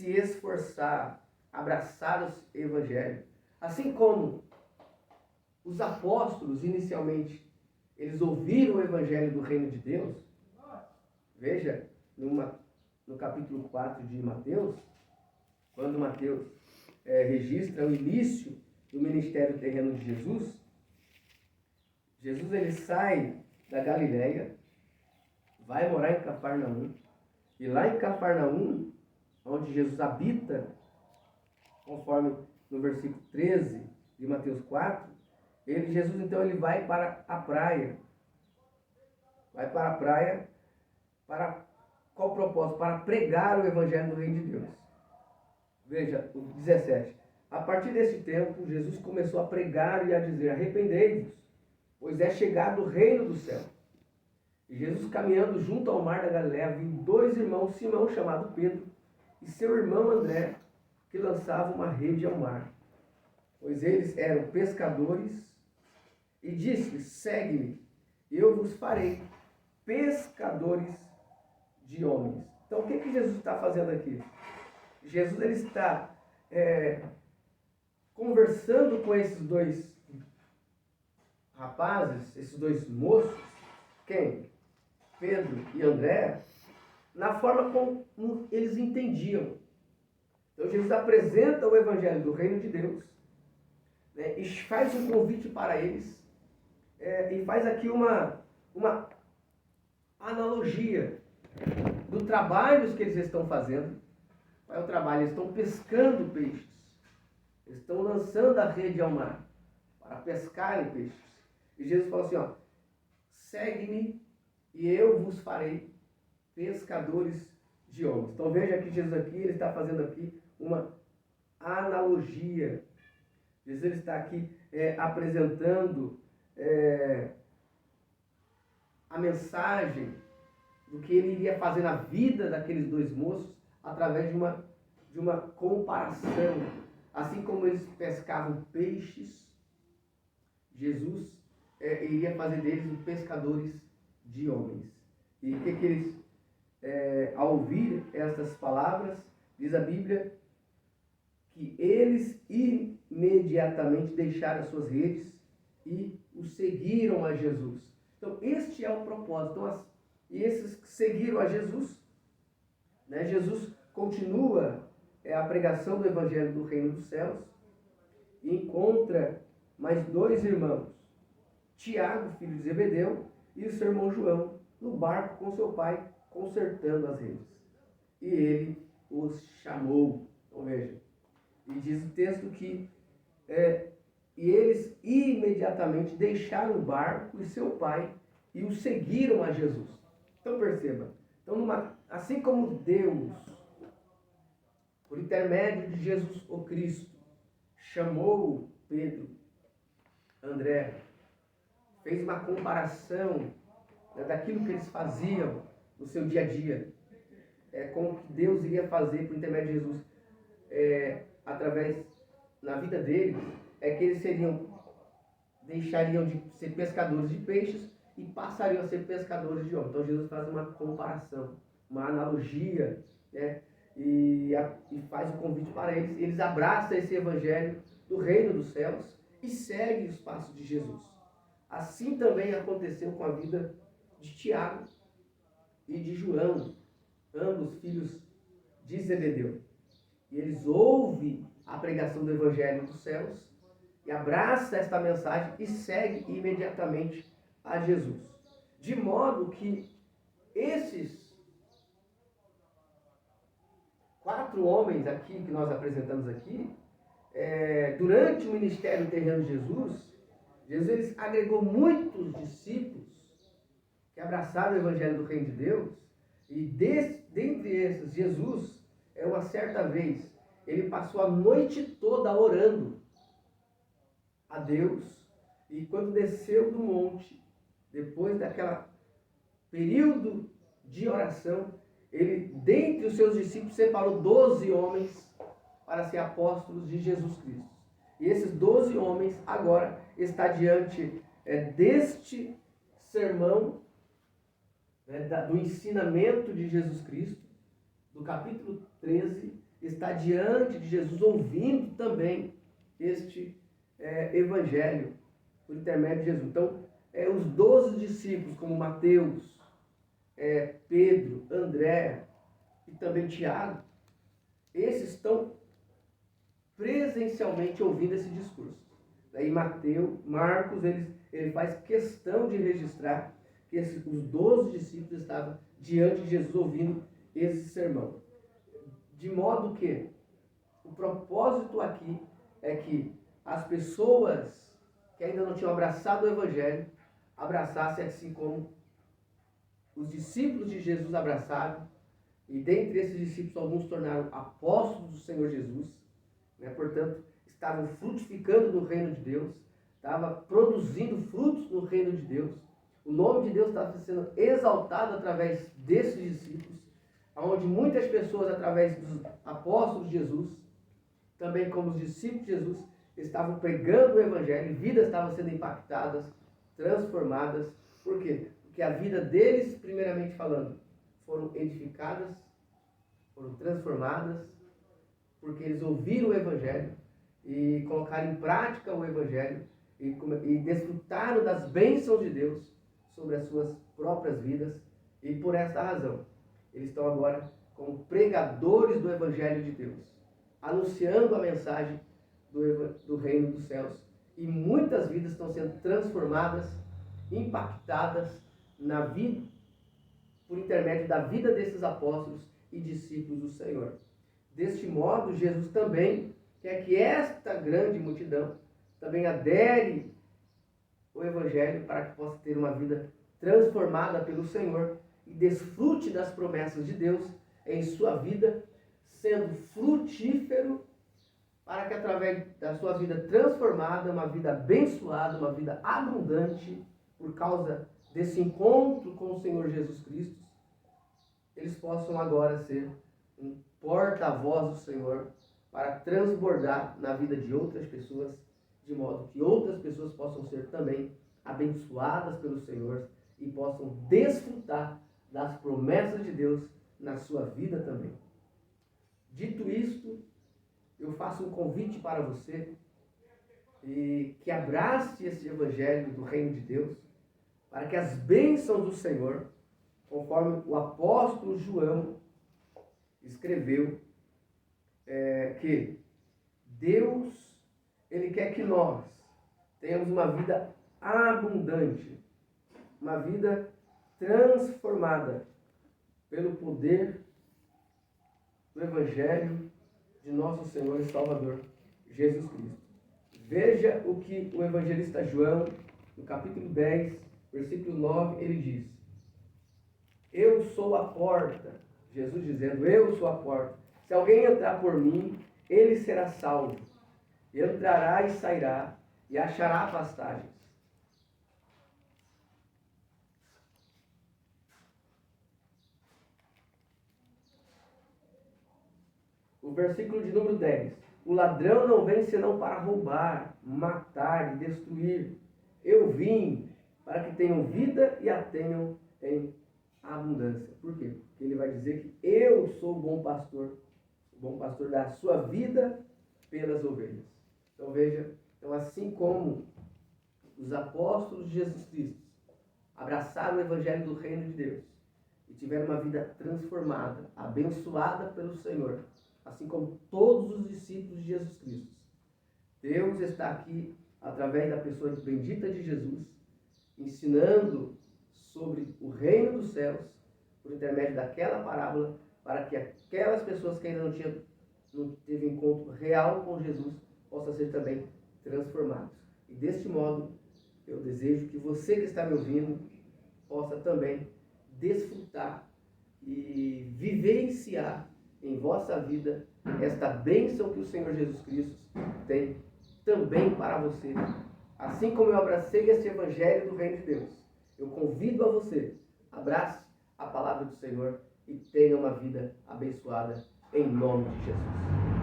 se esforçar, abraçar o Evangelho. Assim como os apóstolos, inicialmente, eles ouviram o Evangelho do Reino de Deus. Veja, no capítulo 4 de Mateus, quando Mateus registra o início do ministério terreno de Jesus, Jesus ele sai da Galileia, vai morar em Cafarnaum, e lá em Cafarnaum, onde Jesus habita, conforme no versículo 13 de Mateus 4, Jesus então ele vai para a praia. Vai para a praia, para qual propósito? Para pregar o Evangelho do Reino de Deus. Veja, o 17. A partir desse tempo, Jesus começou a pregar e a dizer: arrependei-vos, pois é chegado o reino do céu. E Jesus, caminhando junto ao mar da Galileia, viu dois irmãos, Simão, chamado Pedro, e seu irmão André, que lançavam uma rede ao mar, pois eles eram pescadores, e disse-lhes: segue-me, eu vos farei pescadores de homens. Então, o que Jesus está fazendo aqui? Jesus ele está conversando com esses dois rapazes, esses dois moços, quem? Pedro e André, na forma como eles entendiam. Então, Jesus apresenta o Evangelho do Reino de Deus, né, e faz um convite para eles, e faz aqui uma analogia do trabalho que eles estão fazendo. Qual é o trabalho? Eles estão pescando peixes. Eles estão lançando a rede ao mar para pescarem peixes. E Jesus fala assim, ó: segue-me e eu vos farei pescadores de homens. Então veja que Jesus aqui, ele está fazendo aqui uma analogia. Jesus está aqui apresentando a mensagem do que ele iria fazer na vida daqueles dois moços através de uma comparação. Assim como eles pescavam peixes, Jesus iria fazer deles pescadores de homens. E o que eles, ao ouvir estas palavras, diz a Bíblia que eles imediatamente deixaram as suas redes e o seguiram a Jesus. Então, este é o propósito. Então, e esses que seguiram a Jesus, né, Jesus continua a pregação do Evangelho do Reino dos Céus e encontra mais dois irmãos, Tiago, filho de Zebedeu, e o seu irmão João, no barco com seu pai, consertando as redes. E ele os chamou. Então, veja, e diz o texto que e eles imediatamente deixaram o barco e seu pai e o seguiram a Jesus. Então perceba, assim como Deus, por intermédio de Jesus o Cristo, chamou Pedro, André, fez uma comparação, né, daquilo que eles faziam no seu dia a dia, com o que Deus iria fazer por intermédio de Jesus, através, na vida deles, que eles deixariam de ser pescadores de peixes e passariam a ser pescadores de homens. Então Jesus faz uma comparação, uma analogia, né, e faz o convite para eles. Eles abraçam esse evangelho do reino dos céus e seguem os passos de Jesus. Assim também aconteceu com a vida de Tiago e de João, ambos filhos de Zebedeu. E eles ouvem a pregação do evangelho dos céus e abraça esta mensagem e segue imediatamente a Jesus. De modo que esses 4 homens aqui, que nós apresentamos aqui, durante o ministério terreno de Jesus ele agregou muitos discípulos que abraçaram o evangelho do reino de Deus, e dentre esses, Jesus, uma certa vez, ele passou a noite toda orando a Deus, e quando desceu do monte, depois daquele período de oração, ele, dentre os seus discípulos, separou 12 homens para ser apóstolos de Jesus Cristo. E esses 12 homens agora está diante deste sermão, né, do ensinamento de Jesus Cristo, do capítulo 13, está diante de Jesus, ouvindo também este evangelho, por intermédio de Jesus. Então, os 12 discípulos, como Mateus, Pedro, André e também Tiago, esses estão presencialmente ouvindo esse discurso. Daí Marcos, ele faz questão de registrar que os 12 discípulos estavam diante de Jesus ouvindo esse sermão. De modo que o propósito aqui é que as pessoas que ainda não tinham abraçado o Evangelho, abraçassem assim como os discípulos de Jesus abraçaram, e dentre esses discípulos alguns se tornaram apóstolos do Senhor Jesus, né? Portanto, estavam frutificando no reino de Deus, estavam produzindo frutos no reino de Deus. O nome de Deus estava sendo exaltado através desses discípulos, onde muitas pessoas, através dos apóstolos de Jesus, também como os discípulos de Jesus, estavam pregando o Evangelho, vidas estavam sendo impactadas, transformadas. Por quê? Porque a vida deles, primeiramente falando, foram edificadas, foram transformadas, porque eles ouviram o Evangelho e colocaram em prática o Evangelho e desfrutaram das bênçãos de Deus sobre as suas próprias vidas. E por esta razão, eles estão agora como pregadores do Evangelho de Deus, anunciando a mensagem do reino dos céus. E muitas vidas estão sendo transformadas, impactadas na vida, por intermédio da vida desses apóstolos e discípulos do Senhor. Deste modo, Jesus também quer que esta grande multidão também adere ao Evangelho para que possa ter uma vida transformada pelo Senhor e desfrute das promessas de Deus em sua vida, sendo frutífero, para que através da sua vida transformada, uma vida abençoada, uma vida abundante, por causa desse encontro com o Senhor Jesus Cristo, eles possam agora ser um porta-voz do Senhor para transbordar na vida de outras pessoas, de modo que outras pessoas possam ser também abençoadas pelo Senhor e possam desfrutar das promessas de Deus na sua vida também. Dito isto, eu faço um convite para você que abrace esse Evangelho do Reino de Deus, para que as bênçãos do Senhor, conforme o apóstolo João escreveu, que Deus, Ele quer que nós tenhamos uma vida abundante, uma vida transformada pelo poder do Evangelho de nosso Senhor e Salvador, Jesus Cristo. Veja o que o evangelista João, no capítulo 10, versículo 9, ele diz: eu sou a porta. Jesus dizendo, eu sou a porta. Se alguém entrar por mim, ele será salvo. Entrará e sairá e achará pastagens. O versículo de número 10. O ladrão não vem senão para roubar, matar e destruir. Eu vim para que tenham vida e a tenham em abundância. Por quê? Porque ele vai dizer que eu sou o bom pastor da sua vida pelas ovelhas. Então veja, assim como os apóstolos de Jesus Cristo abraçaram o Evangelho do Reino de Deus e tiveram uma vida transformada, abençoada pelo Senhor, assim como todos os discípulos de Jesus Cristo, Deus está aqui, através da pessoa bendita de Jesus, ensinando sobre o reino dos céus, por intermédio daquela parábola, para que aquelas pessoas que ainda não teve encontro real com Jesus, possam ser também transformados. E deste modo, eu desejo que você que está me ouvindo, possa também desfrutar e vivenciar em vossa vida esta bênção que o Senhor Jesus Cristo tem também para você. Assim como eu abracei este Evangelho do Reino de Deus, eu convido a você, abrace a palavra do Senhor e tenha uma vida abençoada em nome de Jesus.